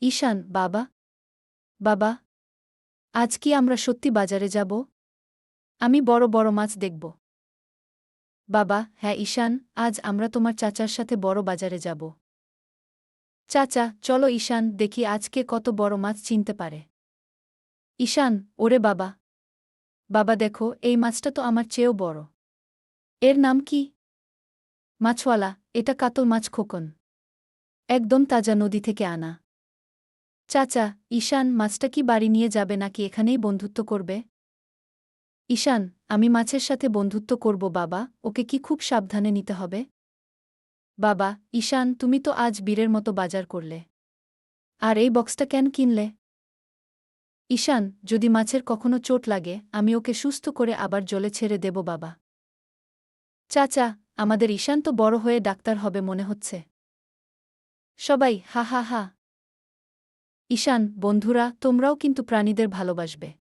ঈশান, বাবা, বাবা, আজ কি আমরা সত্যি বাজারে যাব? আমি বড় বড় মাছ দেখব। বাবা, হ্যাঁ ঈশান, আজ আমরা তোমার চাচার সাথে বড় বাজারে যাব। চাচা, চলো ঈশান, দেখি আজকে কত বড় মাছ চিনতে পারে। ঈশান, ওরে বাবা, বাবা দেখো, এই মাছটা তো আমার চেয়েও বড়। এর নাম কি? মাছওয়ালা, এটা কাতল মাছ খোকন। একদম তাজা নদী থেকে আনা। চাচা, ঈশান মাছটা কি বাড়ি নিয়ে যাবে নাকি এখানেই বন্ধুত্ব করবে? ঈশান, আমি মাছের সাথে বন্ধুত্ব করব বাবা, ওকে কি খুব সাবধানে নিতে হবে? বাবা, ঈশান তুমি তো আজ বীরের মতো বাজার করলে। আর এই বক্সটা কেন কিনলে? ঈশান, যদি মাছের কখনো চোট লাগে আমি ওকে সুস্থ করে আবার জলে ছেড়ে দেব বাবা। চাচা, আমাদের ঈশান তো বড় হয়ে ডাক্তার হবে মনে হচ্ছে। সবাই হা হা হা। ঈশান, বন্ধুরা তোমরাও কিন্তু প্রাণীদের ভালোবাসবে।